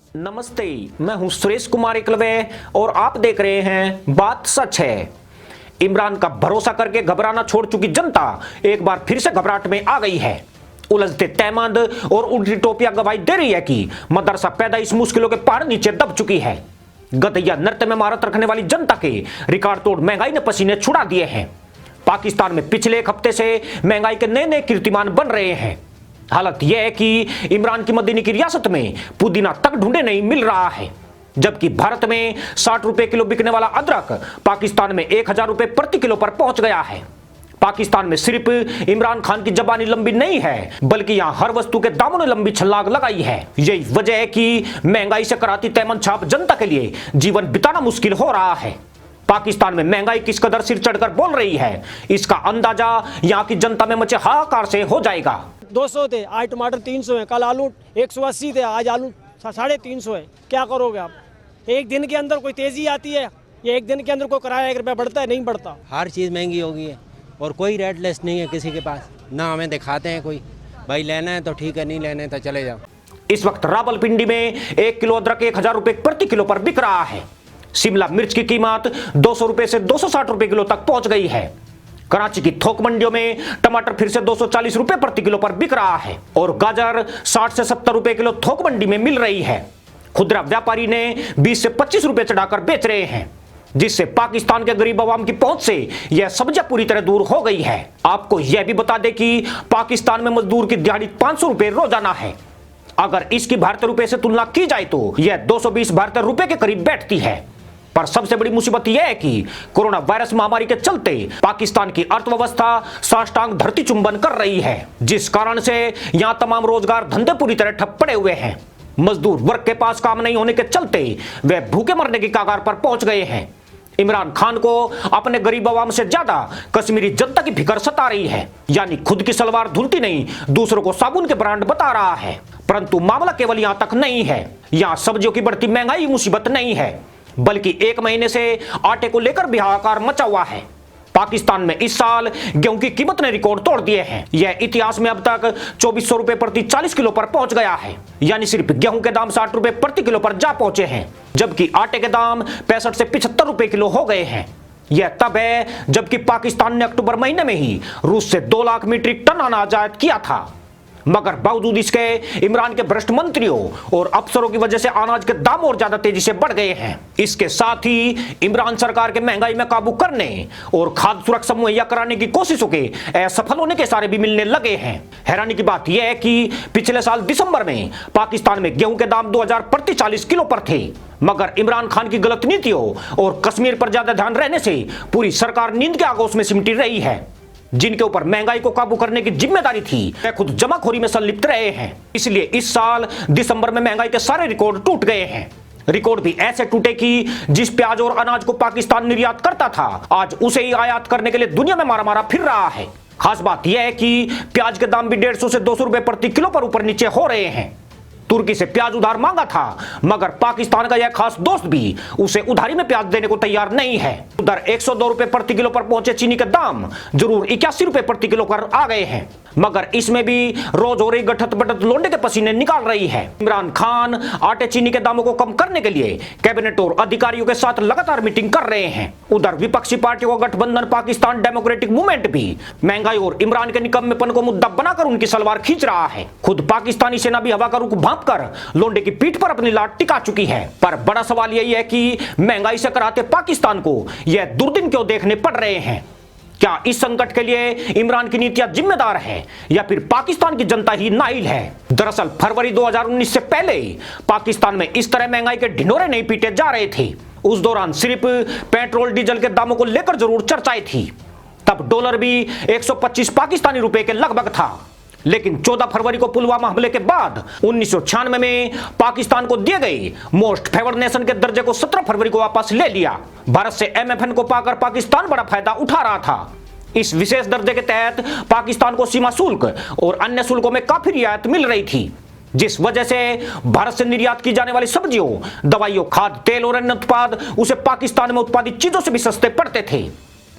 नमस्ते, मैं हूं सुरेश कुमार एकलवे और आप देख रहे हैं बात सच है। इमरान का भरोसा करके घबराना छोड़ चुकी जनता एक बार फिर से घबराहट में आ गई है। उलझते तहमंद और उल्टी टोपियां गवाही दे रही है कि मदरसा पैदाइश मुश्किलों के पहाड़ नीचे दब चुकी है। गधैया नृत्य में महारत रखने वाली जनता के रिकॉर्ड तोड़ महंगाई ने पसीने छुड़ा दिए हैं। पाकिस्तान में पिछले एक हफ्ते से महंगाई के नए नए कीर्तिमान बन रहे हैं। हालत यह है कि इमरान की मदीनी की रियासत में पुदीना तक ढूंढे नहीं मिल रहा है, जबकि भारत में 60 रुपए किलो बिकने वाला अदरक पाकिस्तान में 1000 रुपए प्रति किलो पर पहुंच गया है। पाकिस्तान में सिर्फ इमरान खान की जबानी लंबी नहीं है, बल्कि यहां हर वस्तु के दामों ने लंबी छलांग लगाई है। यही वजह है कि महंगाई से कराती तैमन छाप जनता के लिए जीवन बिताना मुश्किल हो रहा है। पाकिस्तान में महंगाई किस कदर सिर चढ़कर बोल रही है, इसका अंदाजा यहां की जनता में मचे हाहाकार से हो जाएगा। 200 थे, आज टमाटर 300 है, कल आलू 180 थे, आज आलू 350 है। क्या करोगे आप? एक दिन के अंदर कोई तेजी आती है या एक दिन के अंदर कोई किराया 1 रुपया बढ़ता है? नहीं बढ़ता। हर चीज़ महंगी हो गई है और कोई रेट लेस नहीं है किसी के पास, ना हमें दिखाते हैं कोई भाई लेना है तो ठीक है, नहीं लेना है तो चले जाओ। इस वक्त रावलपिंडी में 1 किलो अदरक 1000 रुपए प्रति किलो पर बिक रहा है। शिमला मिर्च की कीमत 200 रुपए से 260 रुपए किलो तक पहुंच गई है। कराची की थोक मंडियों में टमाटर फिर से 240 रुपए प्रति किलो पर बिक रहा है और गाजर 60 से 70 रुपए किलो थोक मंडी में मिल रही है। खुदरा व्यापारी ने 20 से 25 रुपए चढ़ाकर बेच रहे हैं, जिससे पाकिस्तान के गरीब आवाम की पहुंच से यह सब्जियां पूरी तरह दूर हो गई है। आपको यह भी बता दें कि पाकिस्तान में मजदूर की दिहाड़ी 500 रुपए रोजाना है। अगर इसकी भारतीय रुपए से तुलना की जाए तो यह 220 भारतीय रुपए के करीब बैठती है। पर सबसे बड़ी मुसीबत यह है कि कोरोना वायरस महामारी के चलते पाकिस्तान की अर्थव्यवस्था साष्टांग धरती चुंबन कर रही है, जिस कारण से यहां तमाम रोजगार धंधे पूरी तरह ठप पड़े हुए हैं। मजदूर वर्ग के पास काम नहीं होने के चलते वे भूखे मरने की कगार पर पहुंच गए हैं। इमरान खान को अपने गरीब आवाम से ज्यादा कश्मीरी जनता की फिक्र सता रही है, यानी खुद की सलवार धुलती नहीं, दूसरों को साबुन के ब्रांड बता रहा है। परंतु मामला केवल यहां तक नहीं है। यहां सब्जियों की बढ़ती महंगाई मुसीबत नहीं है, बल्कि 1 महीने से आटे को लेकर भी हाहाकार मचा हुआ है। पाकिस्तान में इस साल गेहूं की कीमत ने रिकॉर्ड तोड़ दिए हैं। यह इतिहास में अब तक 2400 रुपए प्रति 40 किलो पर पहुंच गया है, यानी सिर्फ गेहूं के दाम 60 रुपए प्रति किलो पर जा पहुंचे हैं, जबकि आटे के दाम 65 से 75 रुपए किलो हो गए हैं। यह तब है जबकि पाकिस्तान ने अक्टूबर महीने में ही रूस से 2 लाख मीट्रिक टन अनाज आयात किया था, मगर बावजूद इसके इमरान के भ्रष्ट मंत्रियों और अफसरों की वजह से अनाज के दाम और ज्यादा तेजी से बढ़ गए हैं। इसके साथ ही इमरान सरकार के महंगाई में काबू करने और खाद्य सुरक्षा मुहैया कराने की कोशिशों के असफल होने के इशारे भी मिलने लगे हैं। हैरानी की बात यह है कि पिछले साल दिसंबर में पाकिस्तान में गेहूं के दाम 2000 प्रति 40 किलो पर थे, मगर इमरान खान की गलत नीतियों और कश्मीर पर ज्यादा ध्यान रहने से पूरी सरकार नींद के आगोश में सिमटी रही है। जिनके ऊपर महंगाई को काबू करने की जिम्मेदारी थी वे खुद जमाखोरी में संलिप्त रहे हैं। इसलिए इस साल दिसंबर में महंगाई के सारे रिकॉर्ड टूट गए हैं। रिकॉर्ड भी ऐसे टूटे कि जिस प्याज और अनाज को पाकिस्तान निर्यात करता था, आज उसे ही आयात करने के लिए दुनिया में मारा मारा फिर रहा है। खास बात यह है कि प्याज के दाम भी 150 से 200 रुपए प्रति किलो पर ऊपर नीचे हो रहे हैं। तुर्की से प्याज उधार मांगा था, मगर पाकिस्तान का यह खास दोस्त भी उसे उधारी में प्याज देने को तैयार नहीं है। उधर 102 रुपए प्रति किलो पर पहुंचे चीनी के दाम जरूर 81 रुपए प्रति किलो पर आ गए हैं, मगर इसमें भी रोज हो रही गठत बटत लोंडे के पसीने निकाल रही है। इमरान खान आटे चीनी के दामों को कम करने के लिए कैबिनेट और अधिकारियों के साथ लगातार मीटिंग कर रहे हैं। उधर विपक्षी पार्टियों का गठबंधन पाकिस्तान डेमोक्रेटिक मूवमेंट भी महंगाई और इमरान के निकम्मेपन को मुद्दा बनाकर उनकी सलवार खींच रहा है। खुद पाकिस्तानी सेना भी हवा का रुख भांप कर लोंडे की पीठ पर अपनी लात टिका चुकी है। पर बड़ा सवाल यही है कि महंगाई से कराते पाकिस्तान को यह दुर्दिन क्यों देखने पड़ रहे हैं? क्या इस संकट के लिए इमरान की नीतियां जिम्मेदार है या फिर पाकिस्तान की जनता ही नाइल है? दरअसल फरवरी 2019 से पहले पाकिस्तान में इस तरह महंगाई के ढिंढोरे नहीं पीटे जा रहे थे। उस दौरान सिर्फ पेट्रोल डीजल के दामों को लेकर जरूर चर्चाएं थी। तब डॉलर भी 125 पाकिस्तानी रुपए के लगभग था, लेकिन 14 फरवरी को पुलवामा हमले के बाद 1996 में पाकिस्तान को दिए गए मोस्ट फेवर्ड नेशन के दर्जे को 17 फरवरी को वापस ले लिया। भारत से MFN को पाकर पाकिस्तान बड़ा फायदा उठा रहा था। इस विशेष दर्जे के तहत पाकिस्तान को सीमा शुल्क और अन्य शुल्कों में काफी रियायत मिल रही थी, जिस वजह से भारत से निर्यात की जाने वाली सब्जियों, दवाइयों, खाद्य तेल और अन्य उत्पाद उसे पाकिस्तान में उत्पादित चीजों से भी सस्ते पड़ते थे।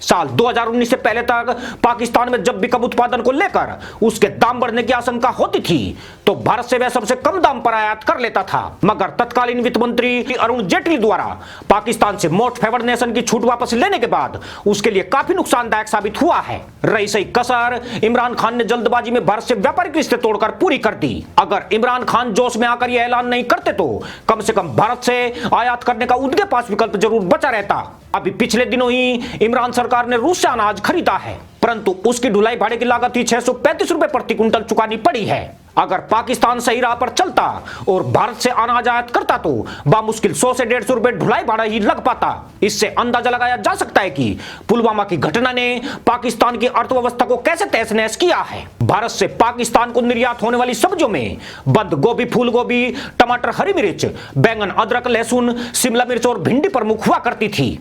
साल 2019 से पहले तक पाकिस्तान में जब भी कम उत्पादन को लेकर उसके दाम बढ़ने की आशंका होती थी तो भारत से वह सबसे कम दाम पर आयात कर लेता था। मगर तत्कालीन वित्त मंत्री अरुण जेटली द्वारा पाकिस्तान से मोस्ट फेवर्ड नेशन की छूट वापस लेने के बाद उसके लिए काफी नुकसानदायक साबित हुआ है। रही सही कसर इमरान खान ने जल्दबाजी में भारत से व्यापारिक रिश्ते तोड़कर पूरी कर दी। अगर इमरान खान जोश में आकर यह ऐलान नहीं करते तो कम से कम भारत से आयात करने का उनके पास विकल्प जरूर बचा रहता। अभी पिछले दिनों ही इमरान सरकार ने रूस से अनाज खरीदा है, परंतु उसकी ढुलाई भाड़े की लागत ही 635 रुपए प्रति क्विंटल चुकानी पड़ी है। अगर पाकिस्तान सही राह पर चलता और भारत से अनाज आयात करता तो बामुश्किल 100 से 150 रुपए ढुलाई भाड़ा ही लग पाता। इससे अंदाजा लगाया जा सकता है कि पुलवामा की घटना ने पाकिस्तान की अर्थव्यवस्था को कैसे तहस नहस किया है। भारत से पाकिस्तान को निर्यात होने वाली सब्जियों में बंद गोभी, फूल गोभी, टमाटर, हरी मिर्च, बैंगन, अदरक, लहसुन, शिमला मिर्च और भिंडी प्रमुख हुआ करती थी।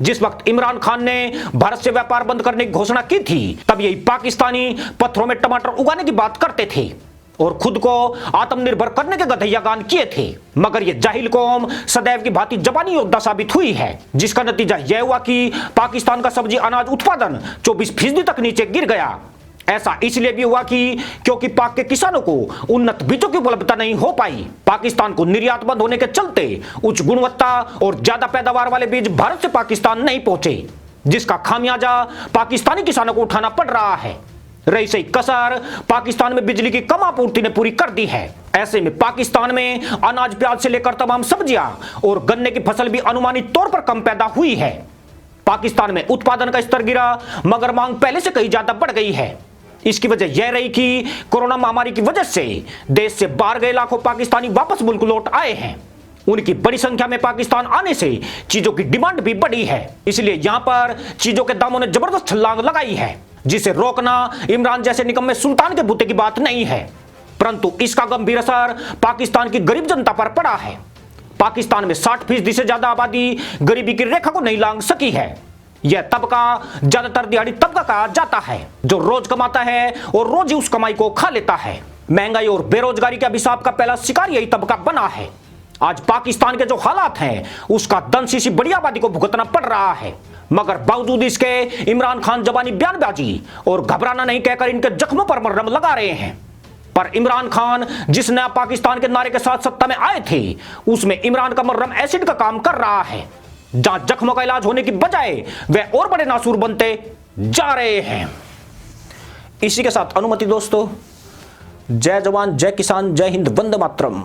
जिस वक्त इमरान खान ने भारत से व्यापार बंद करने की घोषणा की थी तब यही पाकिस्तानी पत्थरों में टमाटर उगाने की बात करते थे और खुद को आत्मनिर्भर करने के गधैया गान किए थे। मगर यह जाहिल कौम सदैव की भांति जबानी योद्धा साबित हुई है, जिसका नतीजा यह हुआ कि पाकिस्तान का सब्जी अनाज उत्पादन 24% तक नीचे गिर गया। ऐसा इसलिए भी हुआ क्योंकि पाक के किसानों को उन्नत बीजों की उपलब्धता नहीं हो पाई। पाकिस्तान को निर्यात बंद होने के चलते उच्च गुणवत्ता और ज्यादा पैदावार वाले बीज भारत से पाकिस्तान नहीं पहुंचे, जिसका खामियाजा पाकिस्तानी किसानों को उठाना पड़ रहा है। रही सही कसर पाकिस्तान में बिजली की कम आपूर्ति ने पूरी कर दी है। ऐसे में पाकिस्तान में अनाज, प्याज से लेकर तमाम सब्जियां और गन्ने की फसल भी अनुमानित तौर पर कम पैदा हुई है। पाकिस्तान में उत्पादन का स्तर गिरा मगर मांग पहले से कहीं ज्यादा बढ़ गई है। इसकी वजह यह रही कि कोरोना महामारी की वजह से देश से बाहर गए लाखों पाकिस्तानी वापस मुल्क लौट आए हैं। उनकी बड़ी संख्या में पाकिस्तान आने से चीजों की डिमांड भी बढ़ी है, इसलिए यहां पर चीजों के दामों ने जबरदस्त छलांग लगाई है, जिसे रोकना इमरान जैसे निकम्मे सुल्तान के बूते की बात नहीं है। परंतु इसका गंभीर असर पाकिस्तान की गरीब जनता पर पड़ा है। पाकिस्तान में 60% से ज्यादा आबादी गरीबी की रेखा को नहीं लांघ सकी है। यह तबका ज्यादातर दिहाड़ी तबका कहा जाता है, जो रोज कमाता है और रोज ही उस कमाई को खा लेता है। महंगाई और बेरोजगारी के अभिशाप का पहला शिकार यही तबका बना है। आज पाकिस्तान के जो हालात हैं उसका दंश इसी बड़ी आबादी को भुगतना पड़ रहा है। मगर बावजूद इसके इमरान खान जबानी बयानबाजी और घबराना नहीं कहकर इनके जख्मों पर मरहम लगा रहे हैं। पर इमरान खान जिस नया पाकिस्तान के नारे के साथ सत्ता में आए थे उसमें इमरान का मरहम एसिड का काम कर रहा है। जहां जख्मों का इलाज होने की बजाय वे और बड़े नासूर बनते जा रहे हैं। इसी के साथ अनुमति दोस्तों, जय जवान, जय किसान, जय हिंद, वंदे मातरम।